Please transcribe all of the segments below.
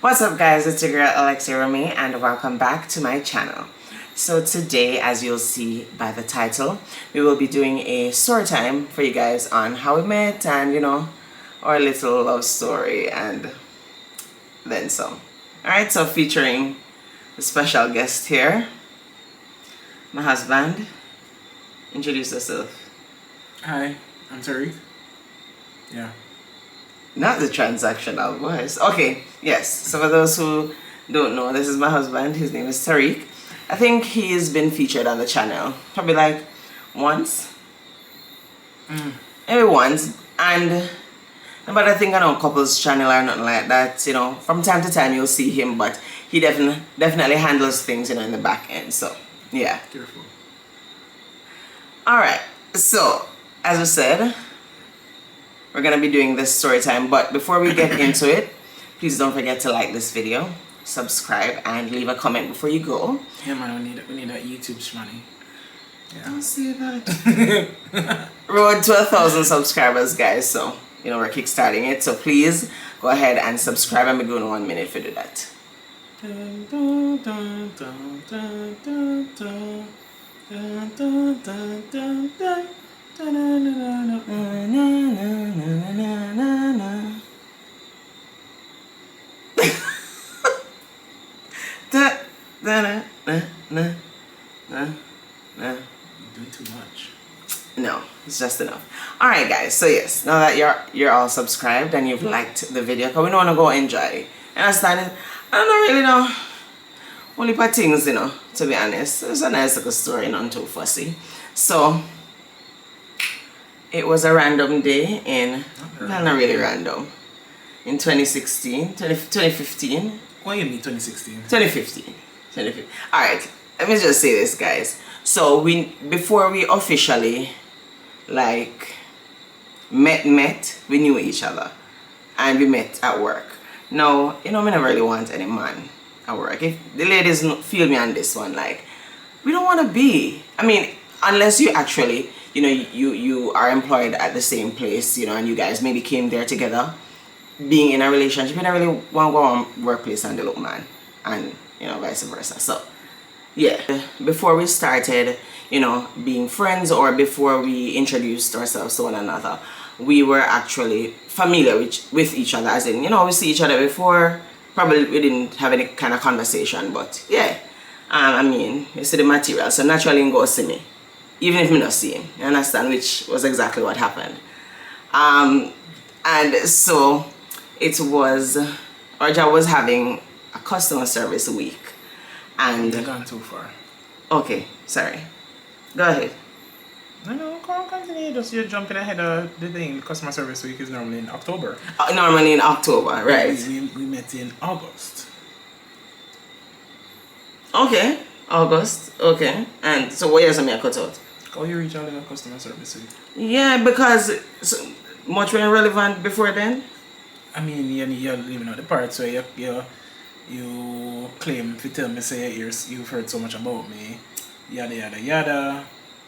What's up guys, it's your girl Alexia Remy and welcome back to my channel. So today, as you'll see by the title, we will be doing a story time for you guys on how we met and our little love story and then some. Alright, so featuring a special guest here, my husband. Introduce yourself. Hi, I'm Tariq. Yeah. Not the transactional voice. Okay, yes. So for those who don't know, this is my husband. His name is Tariq. I think he's been featured on the channel probably like once. Maybe once. And but I think on couples channel or nothing like that, from time to time you'll see him, but he definitely handles things, in the back end. So yeah. Careful. Alright. So as I said, we're gonna be doing this story time, but before we get into it, please don't forget to like this video, subscribe, and leave a comment before you go. Yeah, man, we need that YouTube money. Yeah. Don't say that. Road to 1,000 subscribers, guys. So we're kickstarting it. So please go ahead and subscribe, and we're going 1 minute to do that. Dun, dun, dun, dun, dun, dun, dun. Dun, dun, dun, dun, dun. Da, na, na, na, na, na, na, na, na. Da, da, na, na, na, na, na. You're doing too much. No, it's just enough. Alright guys, so yes, now that you're all subscribed and you've liked the video, because we don't want to go enjoy. Understand it? I don't really know. Only for things, to be honest. It's a nice little story, not too fussy. So it was a random day in, not really random, in 2015. What do you mean 2016? 2015. Alright, let me just say this, guys. So before we officially met, we knew each other. And we met at work. Now, me never really want any man at work. If the ladies feel me on this one, we don't want to be. I mean, unless you actually, you are employed at the same place, and you guys maybe came there together, being in a relationship. You don't really want to go on workplace and look man, and vice versa. So yeah, before we started being friends, or before we introduced ourselves to one another, we were actually familiar with each other, as in we see each other before. Probably we didn't have any kind of conversation, but yeah, I mean, you see the material, so naturally you go see me, even if me not see him. You understand? Which was exactly what happened. And so it was, our job was having a customer service week, and You've gone too far. okay, sorry, go ahead. No, continue. Just you're jumping ahead of the thing. Customer service week is normally in October. Normally in October, right? We met in August. Okay, August. Okay, and so what years am I cut out? How you reach out in a customer service week? Yeah, because much more relevant before then. I mean, you're leaving out the parts where you claim to tell me, say you've heard so much about me, yada yada yada.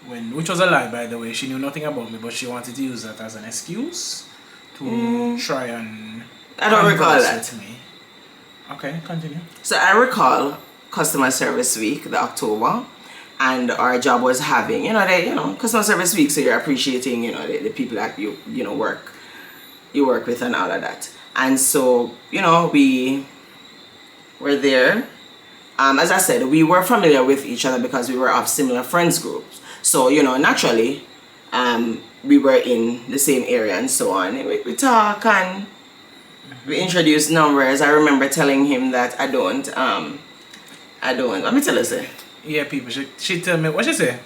Which was a lie, by the way. She knew nothing about me, but she wanted to use that as an excuse to try and I don't recall that. with me. Okay, continue. So I recall customer service week, the October, and our job was having, customer service week, so you're appreciating, the people that you work with and all of that. And so, we were there. As I said, we were familiar with each other because we were of similar friends groups. So, naturally, we were in the same area and so on. We talk and we introduced numbers. I remember telling him that I don't, let me tell you, say. Yeah, people, she tell me, what she say?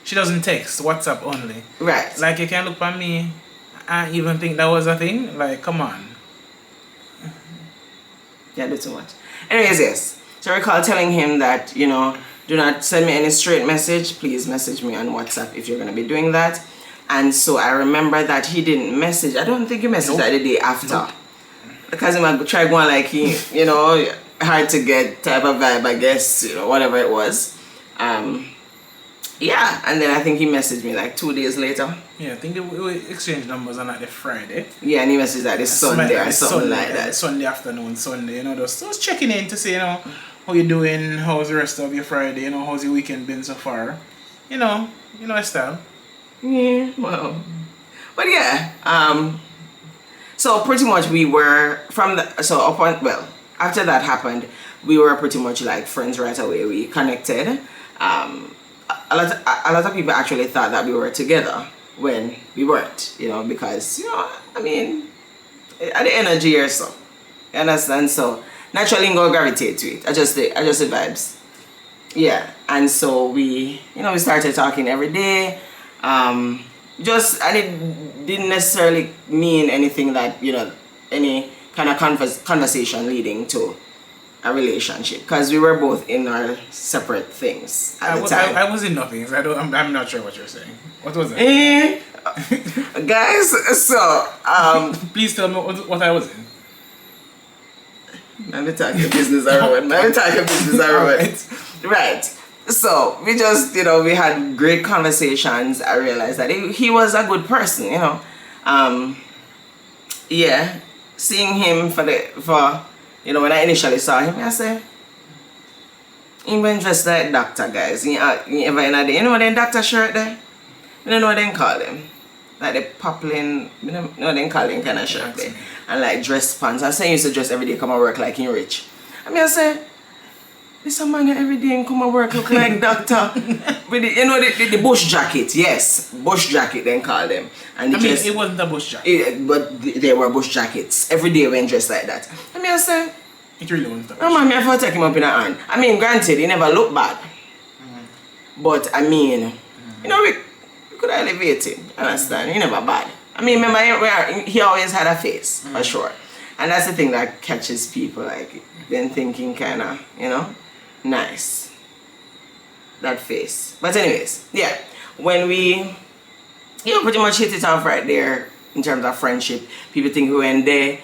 She doesn't text, WhatsApp only. Right. Like, you can look at me and even think that was a thing? Like, come on. Yeah, do too much. Anyways, yes. So I recall telling him that, do not send me any straight message. Please message me on WhatsApp if you're going to be doing that. And so I remember that he didn't message. I don't think he messaged that the day after. Nope. Because he might try going like he, hard to get type of vibe, I guess, whatever it was. Yeah, and then I think he messaged me like 2 days later. Yeah, I think we exchanged numbers on like the Friday. Yeah, and he messaged like this Sunday or something like that. Sunday afternoon, Sunday, you know, just checking in to see, you know, how you doing, how's the rest of your Friday, you know, how's your weekend been so far. You know style. Yeah, well. But yeah, so pretty much we were after that happened, we were pretty much like friends right away. We connected. A lot of people actually thought that we were together when we weren't, because I mean, at the energy or so, you understand? So naturally, I'm gonna gravitate to it. I just the vibes, yeah. And so we started talking every day. And it didn't necessarily mean anything that any kind of conversation leading to a relationship, because we were both in our separate things at the time. I was in nothing. I'm not sure what you're saying. What was it? Guys, so please tell me what I was in. Let me talk your business, everyone. Right. So we just we had great conversations. I realized that he was a good person, yeah. Seeing him for when I initially saw him, I said, he went dressed like doctor, guys. You ever in a day, what them doctor shirt there? You don't know what they call them. Like the poplin, you know what they call them kind of shirt there. And like dress pants. I say he used to dress every day, come and work like he rich. I say, this a man every day and come and work look like doctor. With the bush jacket, yes. Bush jacket they call them. And it wasn't a bush jacket. But they were bush jackets. Every day when dressed like that. I say, it really wasn't a bush jacket. No man, I have to take him up in a hand. I mean, granted, he never looked bad. But I mean, we could elevate him. Understand? He never bad. I mean, remember, he always had a face, for sure. And that's the thing that catches people, like, then thinking kind of, nice. That face. But anyways, yeah. When we, pretty much hit it off right there in terms of friendship. People think we went there.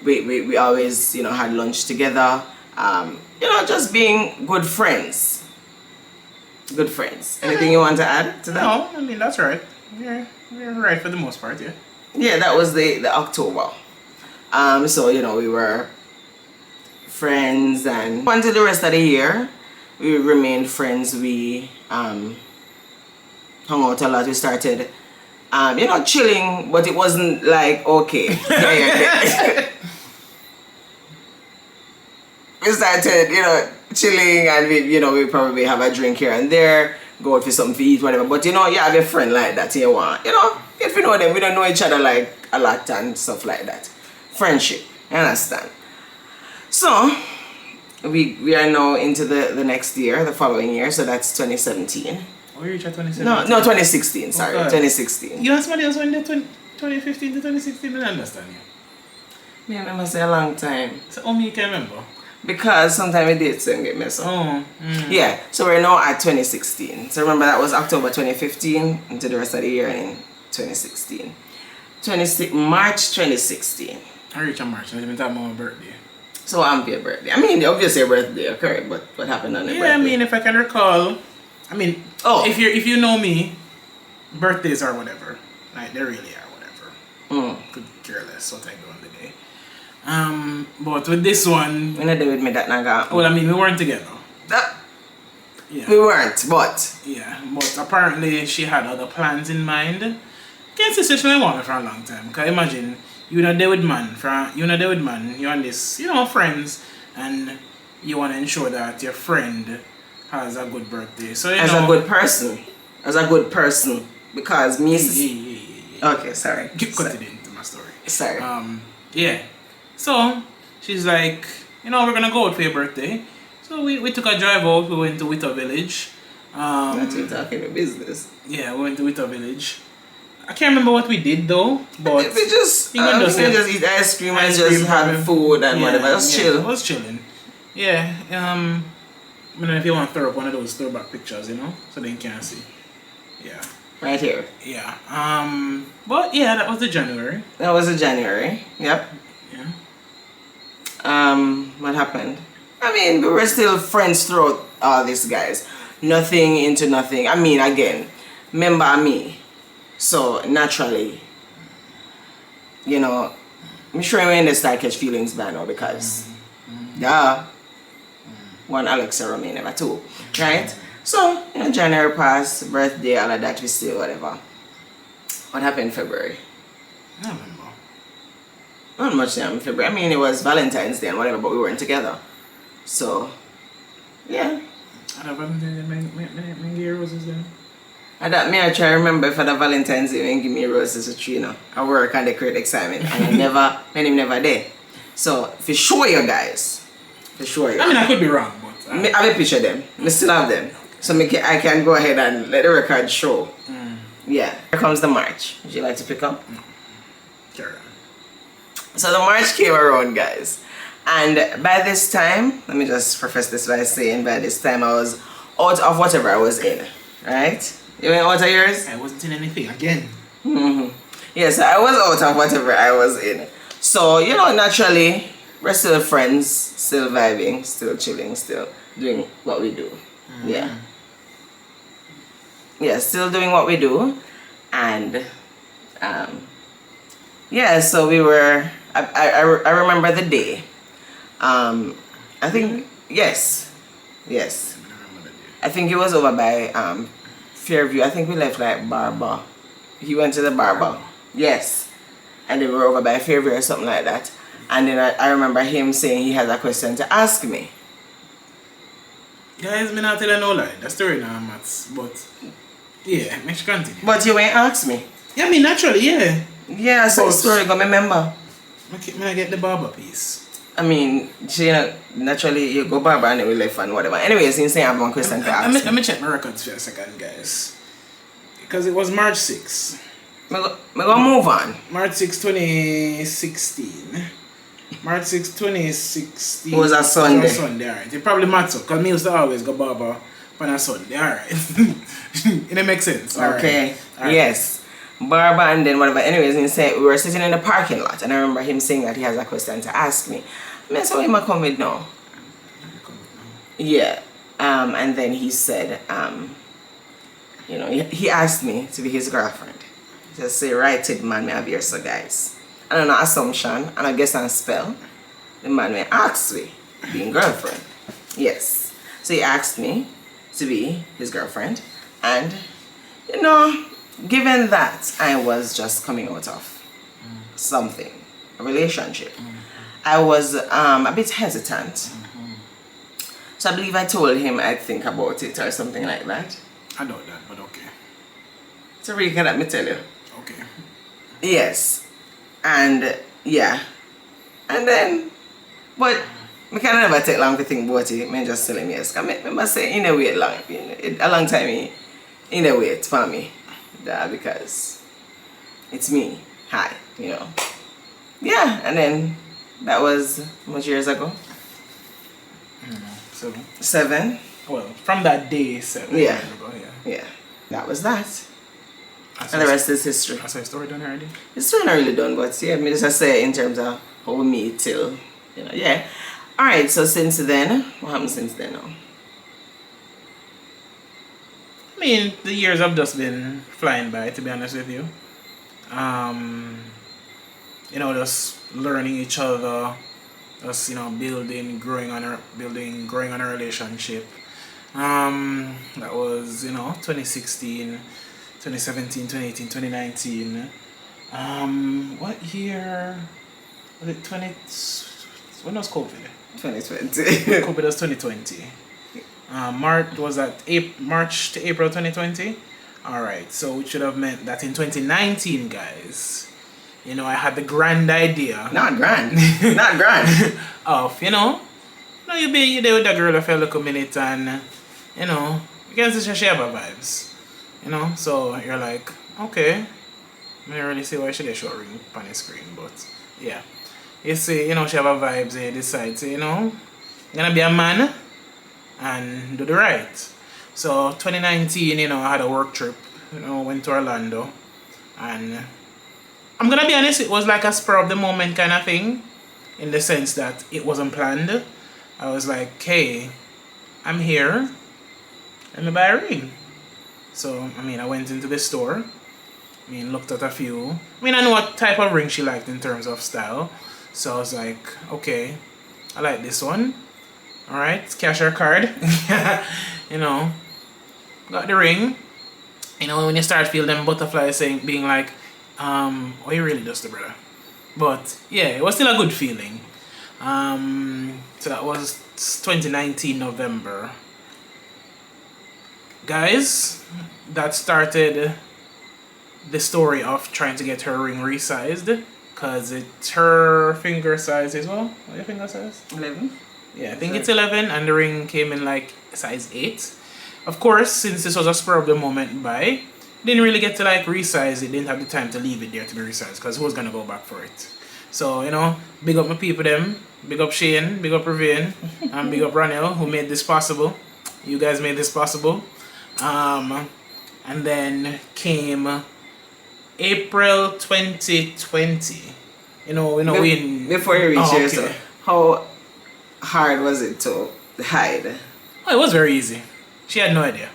We always, had lunch together. Just being good friends. Good friends. Anything you want to add to that? No, I mean, that's right. We're right for the most part, yeah. Yeah, that was the October. So, we were friends, and until the rest of the year, we remained friends. We hung out a lot. We started, chilling, but it wasn't like, okay. Yeah. We started, chilling, and we probably have a drink here and there, go out for something to eat, whatever. But you have a friend like that you want, if you know them, we don't know each other like a lot and stuff like that. Friendship, you understand? So we are now into the next year, the following year, so that's 2017. Oh, you reached 2017? No, 2016, sorry, 2016. You know somebody else went there 2015 to 2016, I don't understand you. Yeah, I must say a long time. So how me can remember? Because sometimes the dates don't get messed up. Yeah, so we're now at 2016. So remember that was October 2015 into the rest of the year in 2016. March 2016. I reached March, I didn't talk about my birthday. So I'm your birthday. I mean, obviously your birthday occurred, but what happened on your birthday? Yeah, I mean, if I can recall, if you know me, birthdays are whatever. Like, they really are whatever. Could care less what I do on the day. But with this one... When I did with me that naga. Well, I mean, we weren't together. Yeah. We weren't, but... Yeah, but apparently she had other plans in mind. Can't say she want me for a long time. Because imagine, you're not there with man, you're on this, friends, and you want to ensure that your friend has a good birthday. So, As a good person. Because me... Yeah. Okay, sorry. Cut it into my story. Sorry. Yeah. So, she's like, we're going to go out for your birthday. So, we took a drive out. We went to Witter Village. That's you talking about business. Yeah, we went to Witter Village. I can't remember what we did though, but... We just eat ice cream and just have food and whatever. Just chill. It was chilling. Yeah. I don't know if you want to throw up one of those throwback pictures, so they can see. Yeah. Right here. Yeah. But yeah, that was the January. That was the January. Yep. Yeah. What happened? I mean, we were still friends throughout all this, guys. nothing into nothing. I mean, again, remember me. So naturally, you know, I'm sure when they start catch feelings by now because, yeah, one Alexa remain never two, right? So, you know, January passed, birthday, all of that, we still whatever. What happened in February? I don't remember. Not much time in February. I mean, it was Valentine's Day and whatever, but we weren't together. So, yeah. I don't remember many roses then. And that me I try to remember for the Valentine's Day when give me roses to tree, you know. I work and they create excitement and I never, when him never there. So, for sure you guys. For sure you. I mean, I could be wrong, but... I have a picture of them. I still have them. So I can go ahead and let the record show. Yeah. Here comes the March. Would you like to pick up? Sure. So the March came around, guys. And by this time, let me just preface this by saying by this time I was out of whatever I was in. Right? You went out of yours? I wasn't in anything again. Yes, I was out of whatever I was in. So, you know, naturally, we're still friends, still vibing, still chilling, still doing what we do. Yeah. Yeah, still doing what we do. And, yeah, so we were, I remember the day. I think, yes. I think it was over by Fairview. I think we left like Barber. He went to the barber. Yes. And they were over by Fairview or something like that. And then I remember him saying he has a question to ask me. Guys, me not tell you no lie. That's story now, Mats. But, yeah, make sure continue. But you ain't asked me. Yeah, I mean, naturally, yeah. Yeah, so But- story gonna remember. I get the barber piece. I mean, you know, naturally you go barber and it will left and whatever. Anyways, you say I have one question to ask. Let me check my records for a second, guys. Because it was March 6. Me go move on. March 6, 2016. March 6, 2016. It was a Sunday. It was a Sunday, alright. It probably matters because me used to always go barber on a Sunday, alright. It makes sense. Okay. Alright. Yes. Barber and then whatever. Anyways, he said we were sitting in the parking lot and I remember him saying that he has a question to ask me. I mean, so him a come with now. Yeah. And then he said, you know, he asked me to be his girlfriend. Just say right it man me have here so guys. And an assumption and I guess on spell. The man may ask me being girlfriend. Yes. So he asked me to be his girlfriend and you know, given that I was just coming out of something, a relationship, I was a bit hesitant. So I believe I told him I'd think about it or something like that. I doubt that, but okay. So really, can let me tell you? Okay. Yes. And yeah. And then, but I can never take long to think about it. I just tell him yes. I must say in a wait long, a long time in a wait for me. Because it's me. Hi, you know. Yeah, and then that was how much years ago? I don't know, 7. 7. Well, from that day, 7 Yeah. years ago, yeah. Yeah. That was that. That's And the rest is history. That's a story done already. It's still not really done, but yeah, me just say in terms of how we meet till, you know, yeah. Alright, so since then, what happened since then now? I mean, the years have just been flying by, to be honest with you. You know, just learning each other, just, you know, growing on a relationship. That was, you know, 2016, 2017, 2018, 2019. What year was it? When was COVID? 2020. COVID was 2020. March was that March to April 2020. All right, so it should have meant that in 2019, guys, you know, I had the grand idea. Not grand. Not grand. Of, you know, you there with that girl for a little minute and, you know, you can see she have her vibes. You know, so you're like, okay, I don't really see why she get short ring on the screen, but yeah. You see, you know, she have her vibes and you decide, so, you know, you're gonna be a man and do the right. So 2019, you know, I had a work trip, you know, went to Orlando, and I'm gonna be honest, it was like a spur of the moment kind of thing, in the sense that it wasn't planned. I was like, hey, I'm here, let me buy a ring. So, I mean, I went into the store. I mean, looked at a few. I mean, I know what type of ring she liked in terms of style. So I was like, okay, I like this one. Alright, cash or card. You know, got the ring. You know, when you start feel them butterflies saying, being like, oh, you really just the brother. But yeah, it was still a good feeling. So that was 2019 November. Guys, that started the story of trying to get her ring resized. Because it's her finger size as well. What your finger size? 11. Yeah, I think it's 11 and the ring came in like size 8. Of course, since this was a spur of the moment buy, didn't really get to like resize it, didn't have the time to leave it there to be resized because who's gonna go back for it? So, you know, big up my people them, big up Shane, big up Ravine, and big up Ranel who made this possible. You guys made this possible. And then came April 2020. You know, in Before you reach Oh, here, okay. so how hard was it to hide? Oh, it was very easy. She had no idea.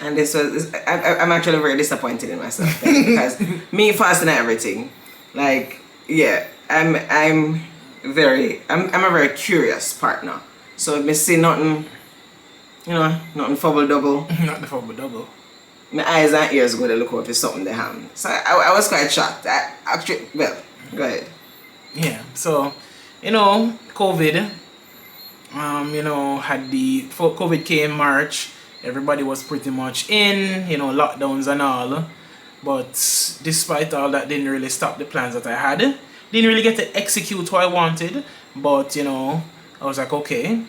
And I'm actually very disappointed in myself then, because me fasting and everything, like, yeah, I'm a very curious partner. So if I see nothing, you know, nothing fumble double, Not the fumble double. my eyes and ears go to look out for something they have. So I was quite shocked. Well, go ahead. Yeah, so, you know, COVID, you know, COVID came March, everybody was pretty much in, you know, lockdowns and all, but despite all that, didn't really stop the plans that I had. Didn't really get to execute what I wanted, but, you know, I was like, okay,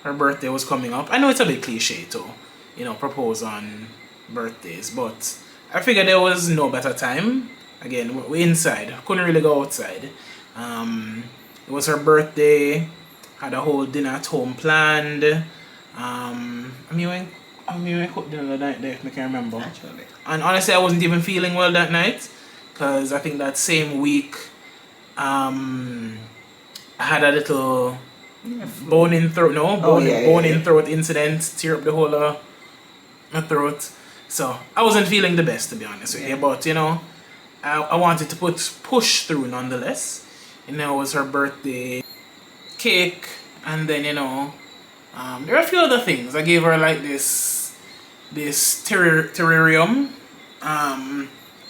her birthday was coming up. I know it's a bit cliche to, you know, propose on birthdays, but I figured there was no better time. Again, we're inside, couldn't really go outside. It was her birthday, had a whole dinner at home planned. I mean, we cooked dinner that night there, if I can remember. Actually. And honestly, I wasn't even feeling well that night, because I think that same week, I had a little bone in throat incident, tear up the whole of my throat. So I wasn't feeling the best, to be honest with you, but you know, I wanted to push through nonetheless. You know, it was her birthday cake, and then, you know, there are a few other things. I gave her like this terrarium,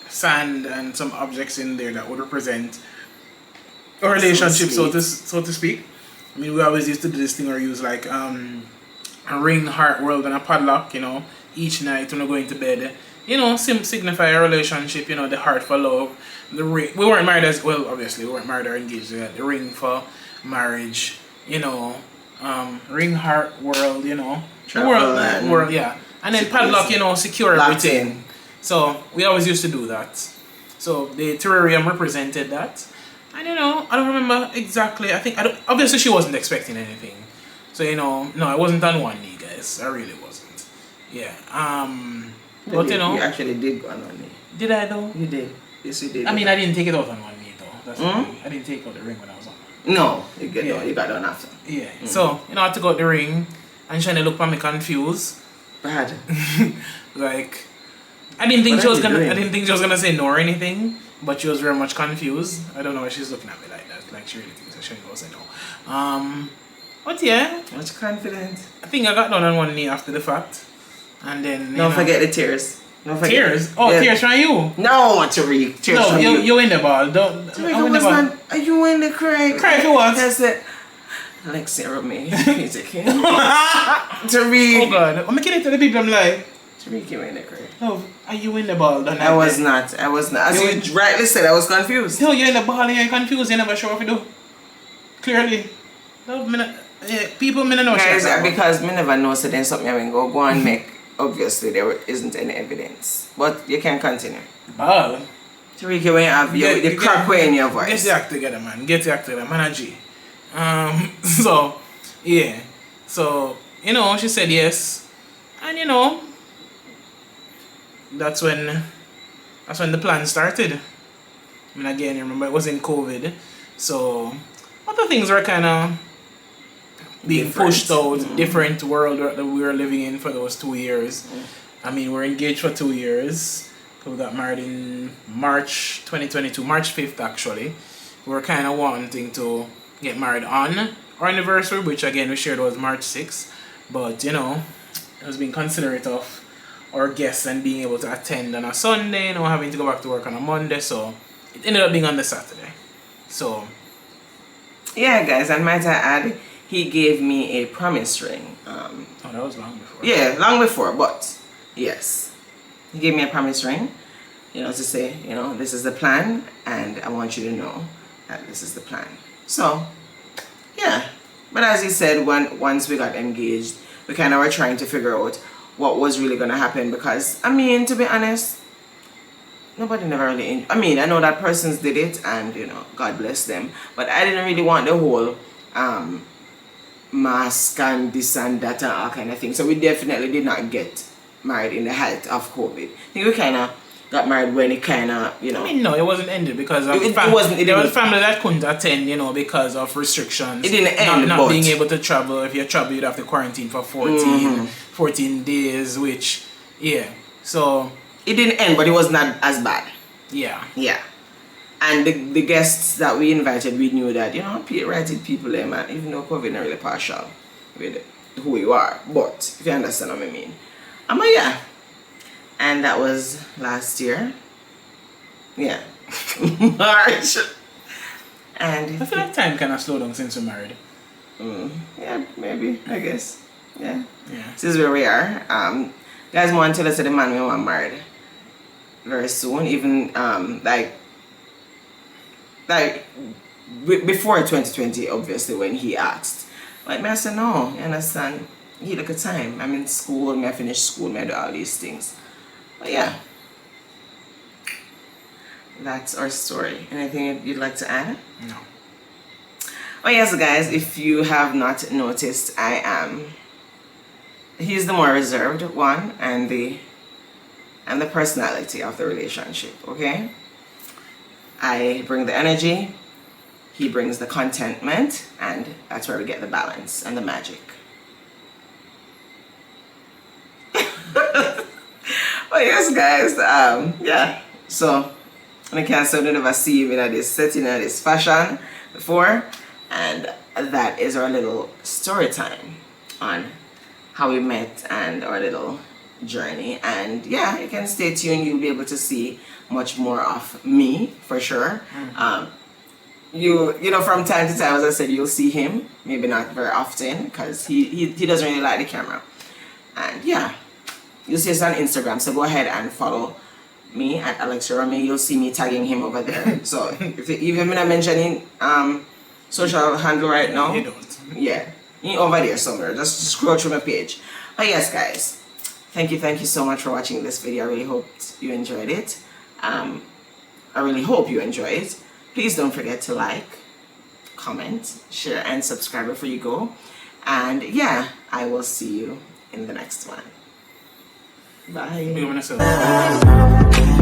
sand and some objects in there that would represent a relationship, so to speak. I mean, we always used to do this thing or use like a ring, heart, world, and a padlock, you know, each night when we're going to bed. You know, signify a relationship, you know, the heart for love, the ring. We weren't married obviously, we weren't married or engaged yet. The ring for marriage, you know, ring, heart, world, you know. World, yeah. And then padlock, you know, secure everything. So, we always used to do that. So, the terrarium represented that. And, you know, I don't remember exactly. Obviously, she wasn't expecting anything. So, you know, no, I wasn't on one knee, guys. I really wasn't. Yeah. But you know, you actually did go on one knee. Did I though? You did. Yes, you did. I mean, I didn't take it out on one knee though. That's the thing. I didn't take out the ring when I was on. No, you got done after. Yeah. So, you know, I took out the ring and Shani looked at me confused. Bad. Like, I didn't think she was gonna say no or anything, but she was very much confused. I don't know why she's looking at me like that. Like she really thinks that Shani will say no. But yeah. Much confidence. I think I got down on one knee after the fact. And then Don't forget the tears. Don't forget. Tears? Oh, yeah. Tears from you? No, Tariq. Tears from you. You in the ball. Don't. Tariq, are you in the cry? Cry for what? That's it. Alexia wrote me. He's a kid. Tariq. Oh God. I'm making it to the people I'm like. Tariq, you in the cry. No, are you in the ball? I was not. As you rightly said, I was confused. No, you're in the ball and you're confused. You never sure if you do. Clearly. No, people may not know. Guys, because me never know, so then something I will go and make. Obviously, there isn't any evidence. But you can continue. Ball. Tariq, when you have the crack way in your voice. Get your act together, man. Get your act together. Man, a G. So, yeah. So, you know, she said yes. And, you know, that's when the plan started. I mean, again, remember, it was in COVID. So, other things were kind of being different. pushed out, different world that we were living in for those 2 years. I mean, we're engaged for 2 years. We got married in March 2022, March 5th actually. We were kind of wanting to get married on our anniversary, which again we shared was March 6th. But you know, I was being considerate of our guests and being able to attend on a Sunday, you know, having to go back to work on a Monday, so it ended up being on the Saturday. So yeah, guys, and might I add, he gave me a promise ring. oh, that was long before. Yeah, long before, but yes, he gave me a promise ring, you know, to say, you know, this is the plan, and I want you to know that this is the plan. So yeah, but as he said, once we got engaged, we kind of were trying to figure out what was really going to happen, because I mean, to be honest, nobody never really I mean, I know that persons did it, and you know, God bless them, but I didn't really want the whole mask and this and that and all kind of thing. So we definitely did not get married in the height of COVID. I think we kind of got married when it kind of, you know, I mean, no, it wasn't ended because of there was family that couldn't attend, you know, because of restrictions. It didn't end, not but being able to travel. If you travel, you'd have to quarantine for 14 days, which, yeah. So it didn't end, but it was not as bad. yeah. Yeah. And the guests that we invited, we knew that, you know, right people there, man, even though COVID not really partial with who you are. But if you understand what I mean. Yeah. And that was last year. Yeah. March. And I feel like time kind of slowed down since we're married. yeah, maybe, I guess. Yeah. Yeah. This is where we are. Guys want to tell us that the man we want married very soon. Even like before 2020, obviously, when he asked. Like me, I said no, you understand? He look at time. I'm in school, I finish school, I do all these things. But yeah. That's our story. Anything you'd like to add? No. Oh yes, guys, if you have not noticed, he's the more reserved one and the personality of the relationship, okay? I bring the energy, he brings the contentment, and that's where we get the balance and the magic. Oh yes, guys, yeah, so I can't say I never see him in this setting and this fashion before, and that is our little story time on how we met and our little journey. And yeah, you can stay tuned, you'll be able to see much more of me for sure. You know, from time to time, as I said, you'll see him, maybe not very often because he doesn't really like the camera. And yeah, you'll see us on Instagram, so go ahead and follow me at Alex Jerome. You'll see me tagging him over there. So if even when I'm mentioning social handle right now, You don't. yeah, he over there somewhere. Just scroll through my page. But yes, guys, thank you so much for watching this video. I really hope you enjoyed it. I really hope you enjoy it. Please don't forget to like, comment, share, and subscribe before you go. And yeah, I will see you in the next one. Bye. Be with yourself.